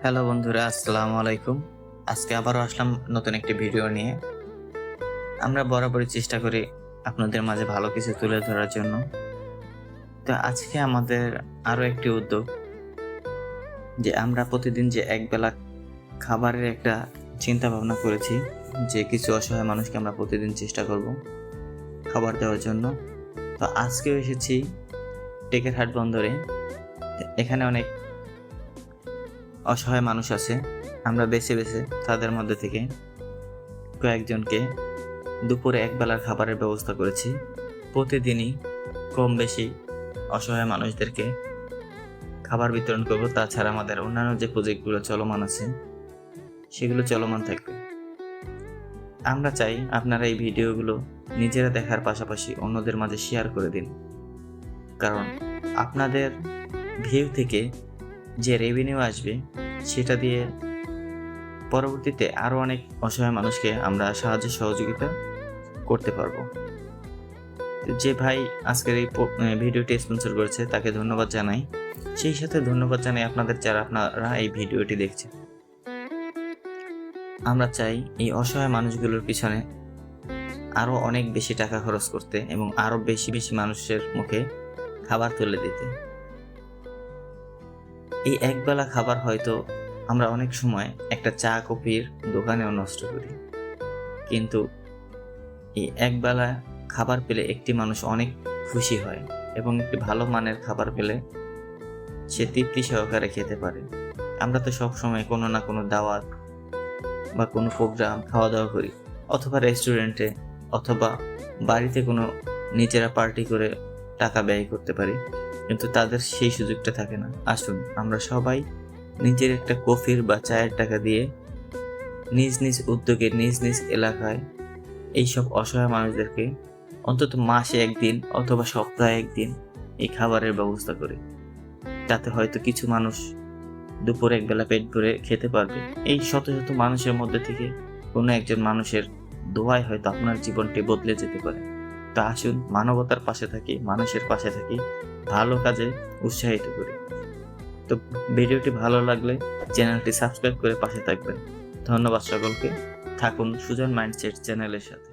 Hello বন্ধুরা, আসসালামু আলাইকুম। আজকে আবারও আসলাম নতুন একটি ভিডিও নিয়ে। আমরা বরাবরই চেষ্টা করি আপনাদের মাঝে ভালো কিছু তুলে ধরার জন্য। তো আজকে আমাদের আরো একটি উদ্যোগ যে আমরা প্রতিদিন যে একবেলা খাবারের একটা চিন্তা ভাবনা করেছি যে কিছু অসহায় মানুষকে আমরা প্রতিদিন চেষ্টা করব খাবার দেওয়ার জন্য। তো আজকেও এসেছি টেকেরহাট বন্দরে। এখানে অনেক অসহায় মানুষ আছে। আমরা বেছে বেছে তাদের মধ্যে থেকে কয়েকজনকে দুপুরে একবেলার খাবারের ব্যবস্থা করেছি। প্রতিদিনই কম বেশি অসহায় মানুষদেরকে খাবার বিতরণ করব। তাছাড়া আমাদের অন্যান্য যে প্রজেক্টগুলো চলমান আছে সেগুলো চলমান থাকবে। আমরা চাই আপনারা এই ভিডিওগুলো নিজেরা দেখার পাশাপাশি অন্যদের মাঝে শেয়ার করে দিন, কারণ আপনাদের ভিউ থেকে যে রেভিনিউ আসবে সেটা দিয়ে পরবর্তীতে আরও অনেক অসহায় মানুষকে আমরা সাহায্য সহযোগিতা করতে পারবো। যে ভাই আজকের এই ভিডিওটি স্পন্সর করেছে তাকে ধন্যবাদ জানাই। সেই সাথে ধন্যবাদ জানাই আপনাদের যারা আপনারা এই ভিডিওটি দেখছেন। আমরা চাই এই অসহায় মানুষগুলোর পিছনে আরও অনেক বেশি টাকা খরচ করতে এবং আরও বেশি বেশি মানুষের মুখে খাবার তুলে দিতে। এই একবেলা খাবার হয়তো আমরা অনেক সময় একটা চা কফির দোকানেও নষ্ট করি, কিন্তু এই একবেলা খাবার পেলে একটি মানুষ অনেক খুশি হয় এবং একটি ভালো মানের খাবার পেলে সে তৃপ্তি সহকারে খেতে পারে। আমরা তো সব সময় কোনো না কোনো দাওয়াত বা কোনো প্রোগ্রাম খাওয়া দাওয়া করি, অথবা রেস্টুরেন্টে অথবা বাড়িতে কোনো নিজেরা পার্টি করে টাকা ব্যয় করতে পারি, কিন্তু তাদের সেই সুযোগটা থাকে না। আসুন আমরা সবাই নিজের একটা কফির বা চায়ের টাকা দিয়ে নিজ নিজ উদ্যোগে নিজ নিজ এলাকায় এইসব অসহায় মানুষদেরকে অন্তত মাসে একদিন অথবা সপ্তাহে একদিন এই খাবারের ব্যবস্থা করি। তাতে হয়তো কিছু মানুষ দুপুরে একবেলা পেট ভরে খেতে পারবে। এই শত শত মানুষের মধ্যে থেকে কোনো একজন মানুষের দোয়ায় হয়তো আপনার জীবনটি বদলে যেতে পারে। তা আসুন মানবতার পাশে থাকি, মানুষের পাশে থাকি, ভালো কাজে উৎসাহিত করি। তো ভিডিওটি ভালো লাগলে চ্যানেলটি সাবস্ক্রাইব করে পাশে থাকবেন। ধন্যবাদ সকলকে। থাকুন সুজন মাইন্ডসেট চ্যানেলের সাথে।